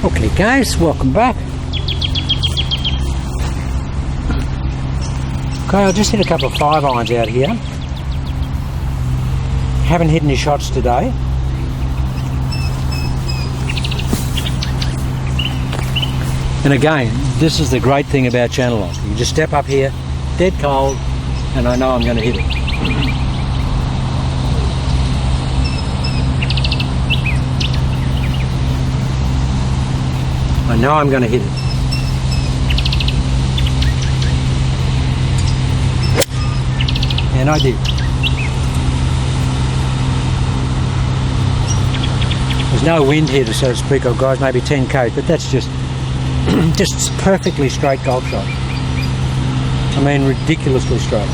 Okay guys, welcome back. Okay, I just hit a couple of 5-irons out here. Haven't hit any shots today. And again, this is the great thing about channel lock. You just step up here, dead cold, and I know I'm going to hit it. I know I'm going to hit it. And I did. There's no wind here, so to speak, oh guys, maybe 10 k's, but that's just perfectly straight golf shot. I mean, ridiculously straight.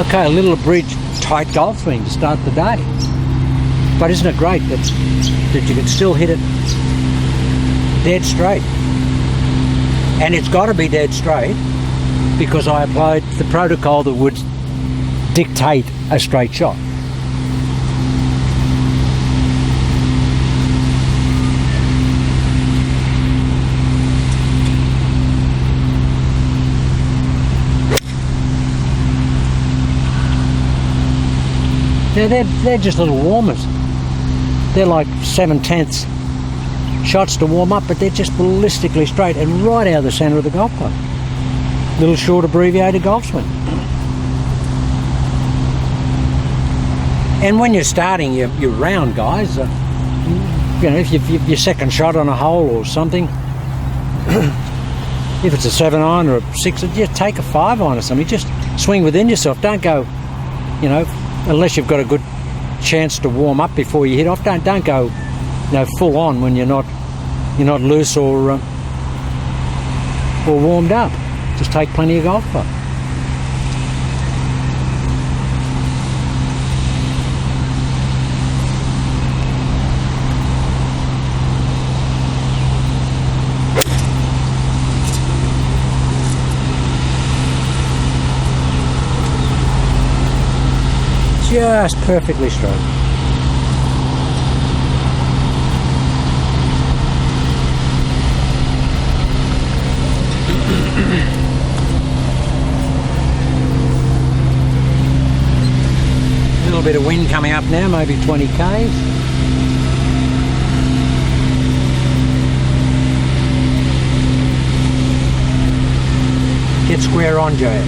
Okay, a little abridged, tight golf swing to start the day. But isn't it great that you can still hit it dead straight? And it's got to be dead straight because I applied the protocol that would dictate a straight shot. They're just little warmers. They're like 7/10 shots to warm up, but they're just ballistically straight and right out of the centre of the golf club. Little short abbreviated golf swing. And when you're starting your round, guys, you know, if your second shot on a hole or something, if it's a 7-iron or a 6, just take a 5-iron or something. Just swing within yourself. Don't go, you know, unless you've got a good chance to warm up before you hit off. Don't go, you know, full on when you're not loose or warmed up. Just take plenty of golf club. Just perfectly straight. A little bit of wind coming up now, maybe 20 k's. Get square on, Joe.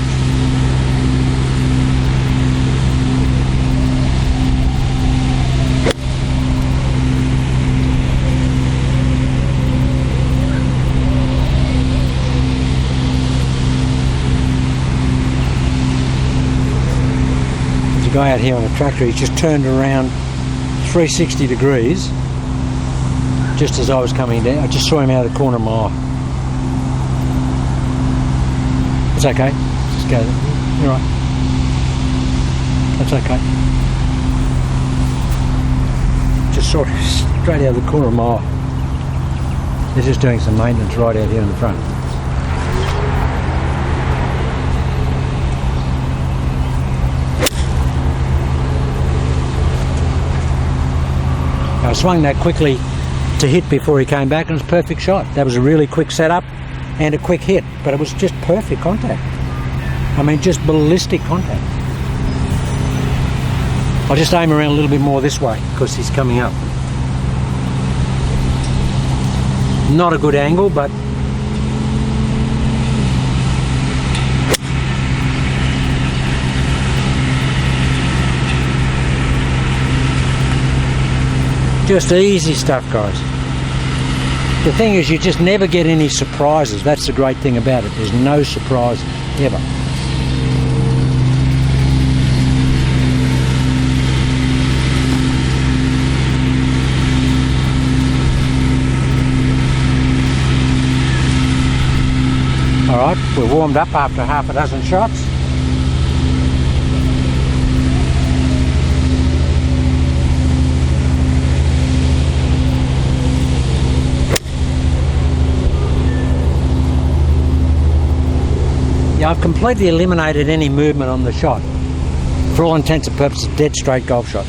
Guy out here on a tractor, he's just turned around 360 degrees just as I was coming down. I just saw him out of the corner of my eye. It's okay, just go there. You're right. That's okay. Just saw him straight out of the corner of my eye. They're just doing some maintenance right out here in the front. I swung that quickly to hit before he came back and it was a perfect shot. That was a really quick setup and a quick hit, but it was just perfect contact. I mean, just ballistic contact. I'll just aim around a little bit more this way because he's coming up. Not a good angle, but just easy stuff, guys. The thing is, you just never get any surprises. That's the great thing about it. There's no surprise ever. Alright, we're warmed up after half a dozen shots. Yeah, I've completely eliminated any movement on the shot. For all intents and purposes, dead straight golf shot.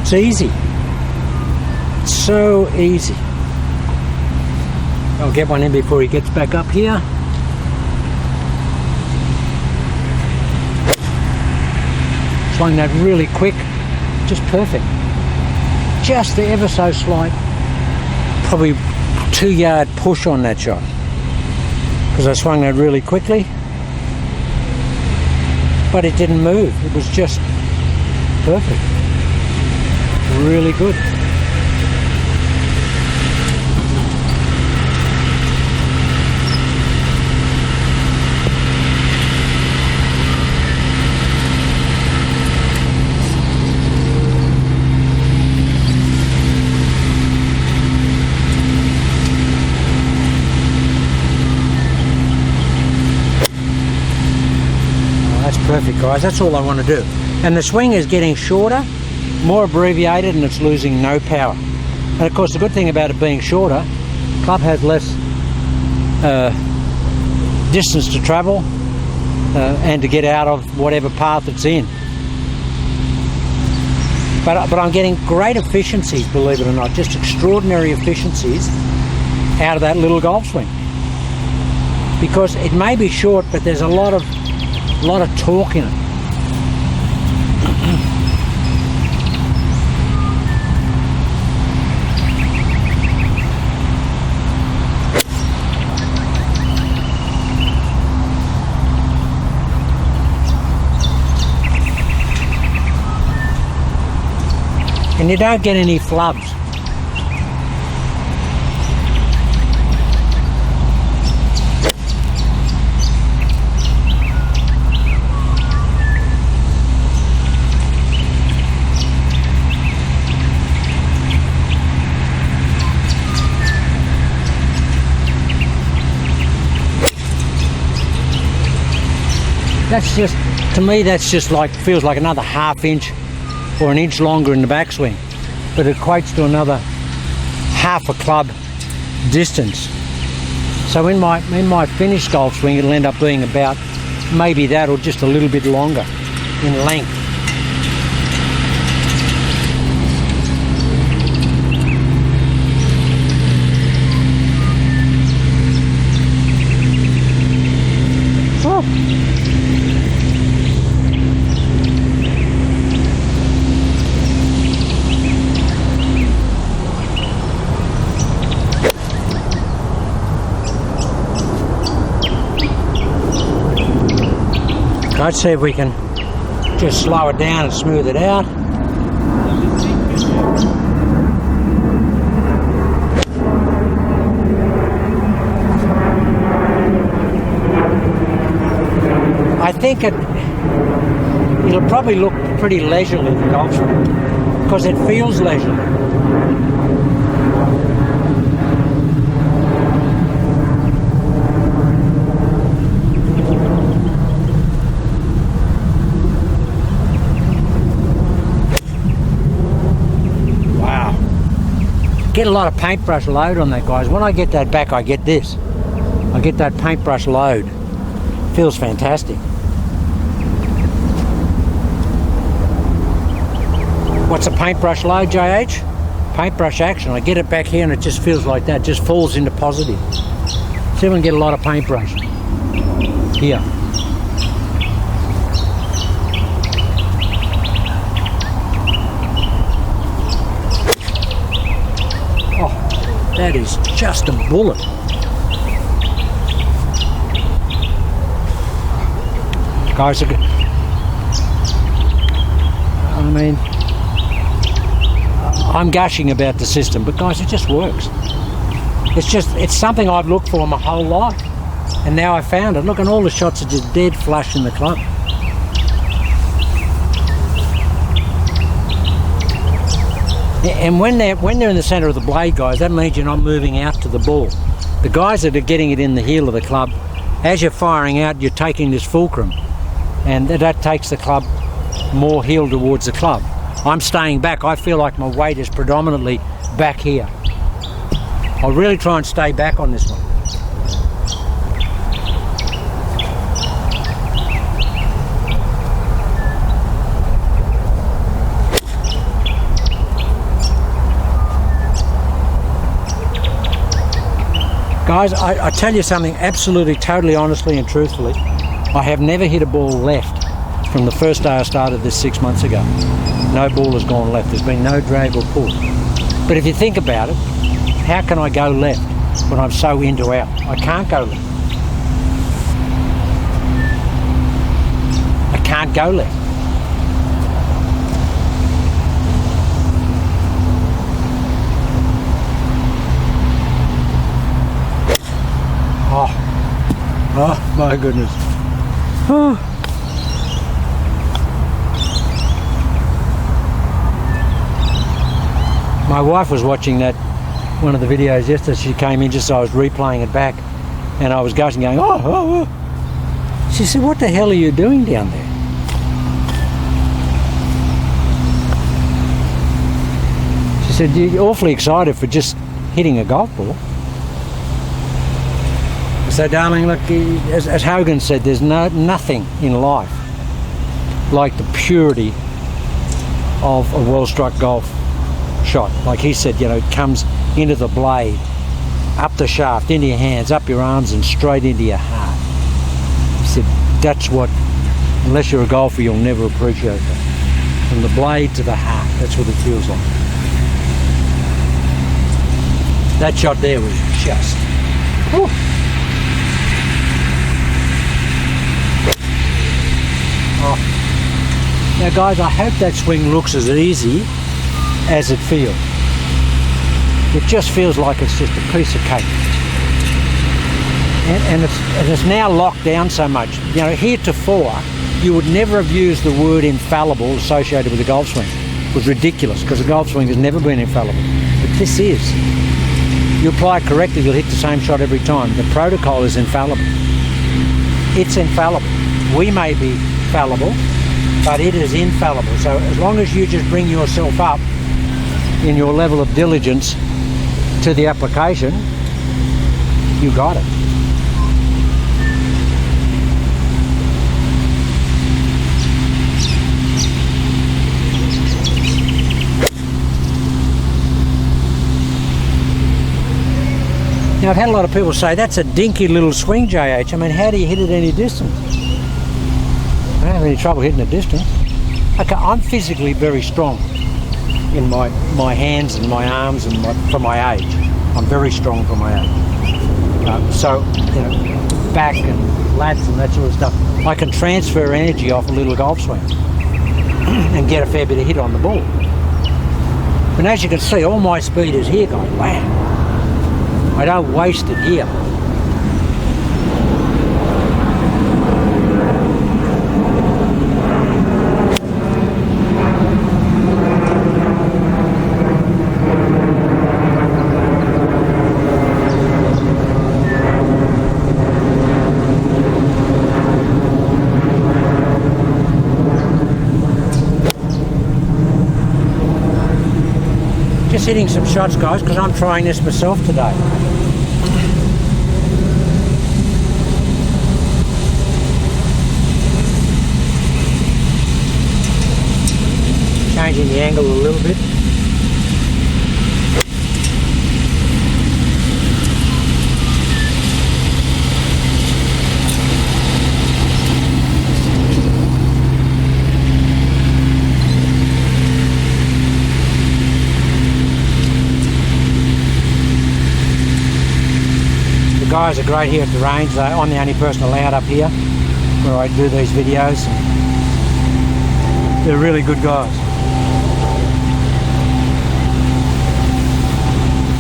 It's easy. It's so easy. I'll get one in before he gets back up here. Swung that really quick, just perfect. Just the ever so slight, probably 2-yard push on that shot, because I swung that really quickly, but it didn't move. It was just perfect. Really good. Perfect, guys. That's all I want to do. And the swing is getting shorter, more abbreviated, and it's losing no power. And of course, the good thing about it being shorter, club has less distance to travel and to get out of whatever path it's in. But I'm getting great efficiencies, believe it or not, just extraordinary efficiencies out of that little golf swing. Because it may be short, but there's a lot of torque in it. And you don't get any flubs. That's just, to me, that's just like, feels like another ½ inch or an inch longer in the backswing, but it equates to another half a club distance. So in my finished golf swing, it'll end up being about maybe that or just a little bit longer in length. Let's see if we can just slow it down and smooth it out. I think it'll probably look pretty leisurely, the golf swing, because it feels leisurely. Get a lot of paintbrush load on that, guys. When I get that back, I get this. I get that paintbrush load. Feels fantastic. What's a paintbrush load, JH? Paintbrush action. I get it back here and it just feels like that. Just falls into positive. See if we can get a lot of paintbrush here. That is just a bullet. Guys, I mean, I'm gushing about the system, but guys, it just works. It's something I've looked for my whole life, and now I found it. Look, and all the shots are just dead flush in the club. And when they're in the centre of the blade, guys, that means you're not moving out to the ball. The guys that are getting it in the heel of the club, as you're firing out, you're taking this fulcrum, and that takes the club more heel towards the club. I'm staying back. I feel like my weight is predominantly back here. I'll really try and stay back on this one. Guys, I tell you something absolutely, totally, honestly and truthfully. I have never hit a ball left from the first day I started this 6 months ago. No ball has gone left. There's been no drag or pull. But if you think about it, how can I go left when I'm so into out? I can't go left. I can't go left. Oh my goodness. Oh. My wife was watching one of the videos yesterday. She came in just as I was replaying it back, and I was gushing, going, oh. She said, what the hell are you doing down there? She said, you're awfully excited for just hitting a golf ball. So darling, look, as Hogan said, there's nothing in life like the purity of a well-struck golf shot. Like he said, you know, it comes into the blade, up the shaft, into your hands, up your arms and straight into your heart. He said, that's what, unless you're a golfer, you'll never appreciate that. From the blade to the heart, that's what it feels like. That shot there was just... Whew. Oh. Now guys, I hope that swing looks as easy as it feels. It just feels like it's just a piece of cake. And it's now locked down so much. You know, heretofore, you would never have used the word infallible associated with a golf swing. It was ridiculous, because a golf swing has never been infallible. But this is. You apply it correctly, you'll hit the same shot every time. The protocol is infallible. It's infallible. We may be fallible, but it is infallible. So as long as you just bring yourself up in your level of diligence to the application, you got it. Now, I've had a lot of people say, that's a dinky little swing, JH. I mean, how do you hit it any distance? I don't have any trouble hitting a distance. Okay, I'm physically very strong in my hands and my arms and for my age. I'm very strong for my age. So, you know, back and lats and that sort of stuff. I can transfer energy off a little golf swing and get a fair bit of hit on the ball. And as you can see, all my speed is here going, wow. I don't waste it here. Just hitting some shots, guys, because I'm trying this myself today. Changing the angle a little bit. The guys are great here at the range. I'm the only person allowed up here where I do these videos. They're really good guys.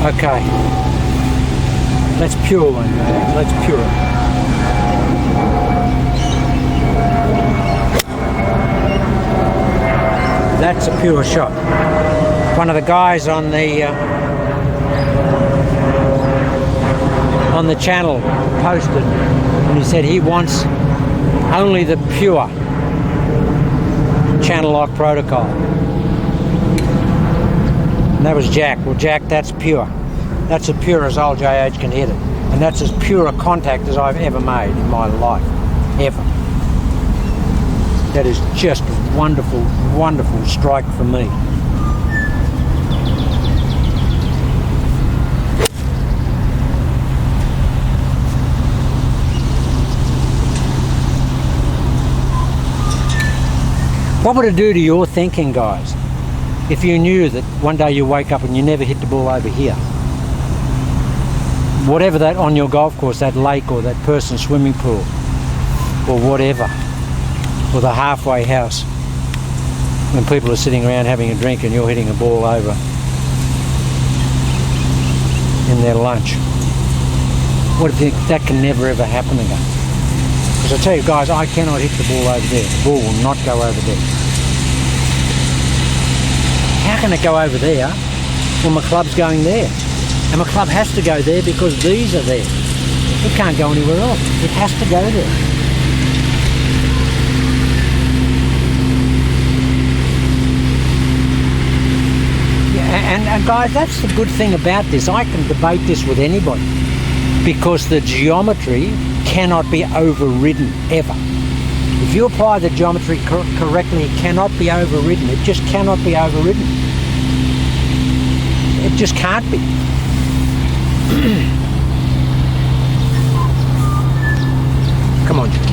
Okay, let's pure one, let's pure it. That's a pure shot. One of the guys on the channel posted, and he said he wants only the pure channel lock protocol. And that was Jack. Well, Jack, that's pure. That's as pure as old JH can hit it. And that's as pure a contact as I've ever made in my life. Ever. That is just a wonderful, wonderful strike for me. What would it do to your thinking, guys, if you knew that one day you wake up and you never hit the ball over here? Whatever that on your golf course, that lake or that person's swimming pool or whatever, or the halfway house, when people are sitting around having a drink and you're hitting a ball over in their lunch. What if that can never ever happen again? Because I tell you guys, I cannot hit the ball over there. The ball will not go over there. How can it go over there when my club's going there? And my club has to go there because these are there. It can't go anywhere else. It has to go there. Yeah, and guys, that's the good thing about this. I can debate this with anybody because the geometry cannot be overridden ever. If you apply the geometry correctly, it cannot be overridden. It just cannot be overridden. It just can't be. Come on, James.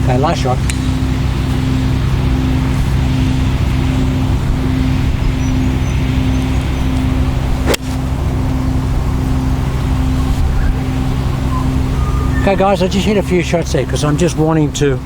Okay, last shot. Okay guys, I just hit a few shots there because I'm just wanting to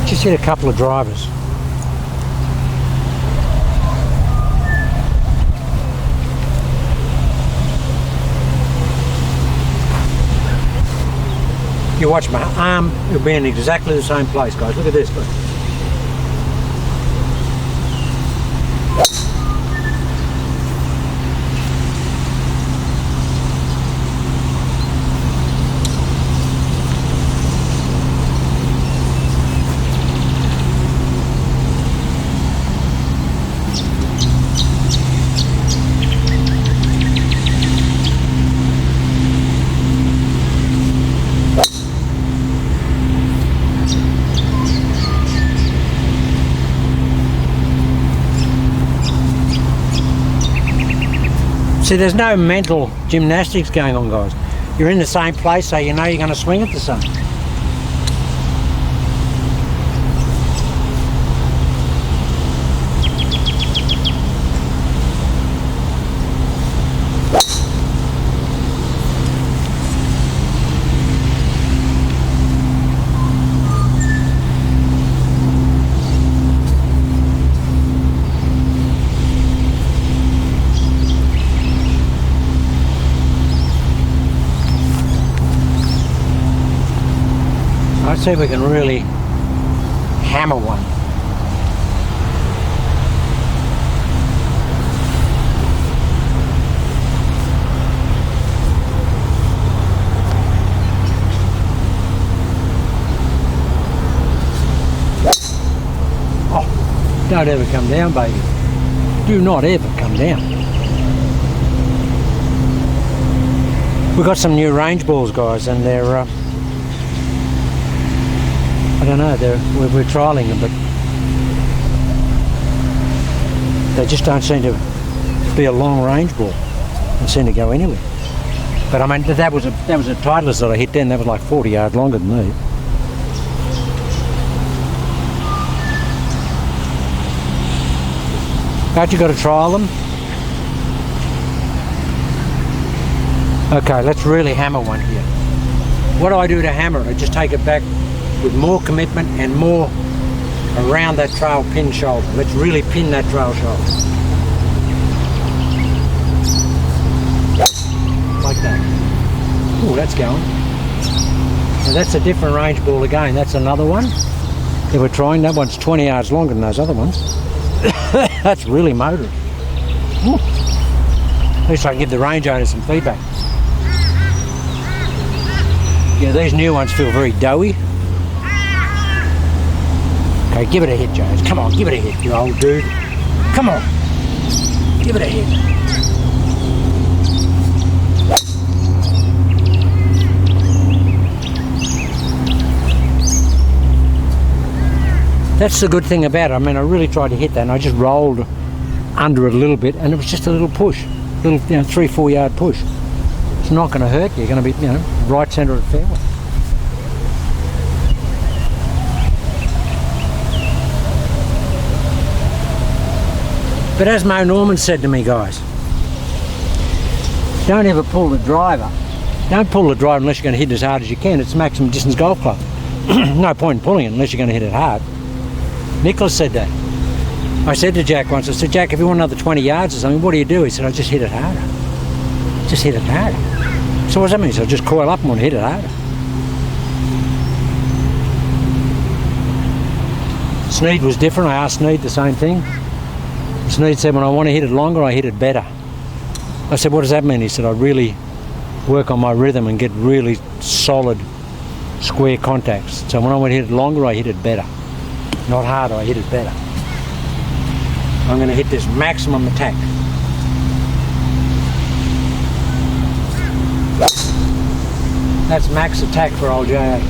just hit a couple of drivers. You watch my arm, it'll be in exactly the same place, guys. Look at this, look. See, there's no mental gymnastics going on, guys. You're in the same place, so you know you're going to swing it the same. Let's see if we can really hammer one. Oh, don't ever come down, baby. Do not ever come down. We've got some new range balls, guys, and they're I don't know, we're trialling them, but they just don't seem to be a long range ball. They seem to go anywhere. But I mean, that was a Titleist that I hit then. That was like 40 yards longer than me. But you got to trial them. Okay, let's really hammer one here. What do I do to hammer it? I just take it back with more commitment and more around that trail pin shoulder. Let's really pin that trail shoulder. Like that. Oh, that's going. Now that's a different range ball again. That's another one that we're trying. That one's 20 yards longer than those other ones. That's really motoring. At least I can give the range owner some feedback. Yeah, these new ones feel very doughy. Okay, give it a hit, Jones. Come on, give it a hit, you old dude. Come on. Give it a hit. That's the good thing about it. I mean, I really tried to hit that and I just rolled under it a little bit and it was just a little push. Little, 3-4 yard push. It's not going to hurt you. You're going to be, right centre of the fairway. But as Mo Norman said to me, guys, don't ever pull the driver. Don't pull the driver unless you're going to hit it as hard as you can. It's a maximum distance golf club. No point in pulling it unless you're going to hit it hard. Nicholas said that. I said to Jack once, I said, Jack, if you want another 20 yards or something, what do you do? He said, I just hit it harder. Just hit it harder. So what does that mean? So I just coil up and want to hit it harder. Sneed was different. I asked Sneed the same thing. Sneed said, when I want to hit it longer, I hit it better. I said, what does that mean? He said, I really work on my rhythm and get really solid square contacts. So when I want to hit it longer, I hit it better. Not harder, I hit it better. I'm going to hit this maximum attack. That's max attack for old JH.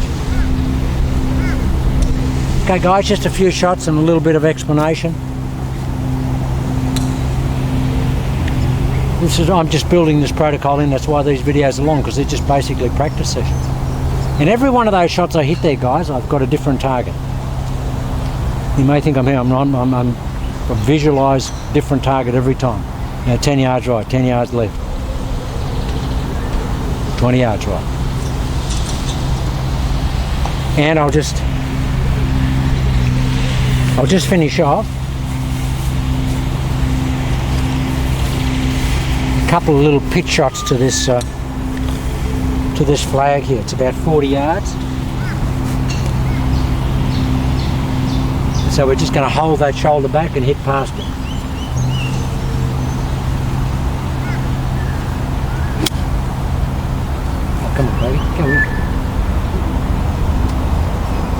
Okay guys, just a few shots and a little bit of explanation. I'm just building this protocol in, that's why these videos are long, because they're just basically practice sessions. In every one of those shots I hit there, guys, I've got a different target. You may think I'm here, I visualise different target every time. 10 yards right, 10 yards left, 20 yards right. And I'll just finish off. A couple of little pitch shots to this flag here. It's about 40 yards. So we're just going to hold that shoulder back and hit past it. Oh, come on, baby. Come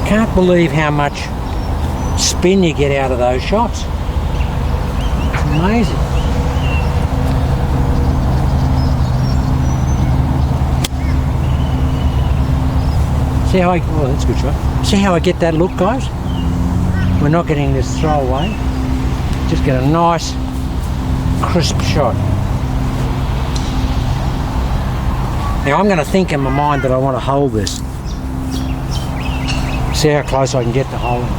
on. Can't believe how much spin you get out of those shots. It's amazing. See how that's a good shot. See how I get that look, guys? We're not getting this throwaway. Just get a nice, crisp shot. Now I'm going to think in my mind that I want to hold this. See how close I can get to holding it.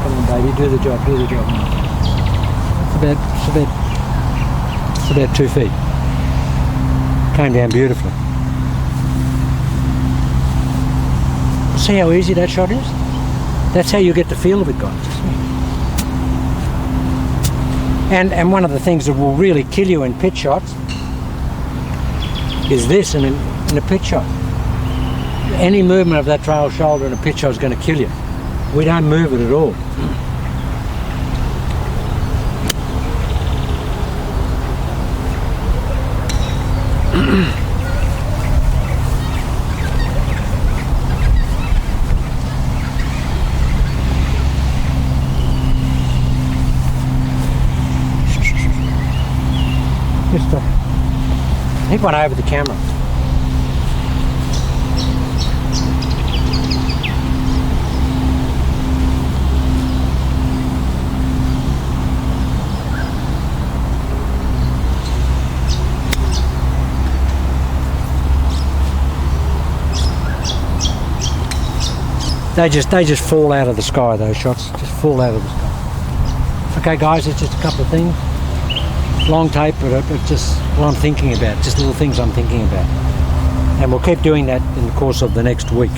Come on, baby, do the job, do the job. It's about 2 feet. Came down beautifully. See how easy that shot is? That's how you get the feel of it, guys. And one of the things that will really kill you in pitch shots is this in a pitch shot. Any movement of that trail shoulder in a pitch shot is going to kill you. We don't move it at all. Just hit one over the camera. They just fall out of the sky, those shots. Just fall out of the sky. Okay guys, it's just a couple of things. Long tape, but it's just what I'm thinking about. Just little things I'm thinking about. And we'll keep doing that in the course of the next week.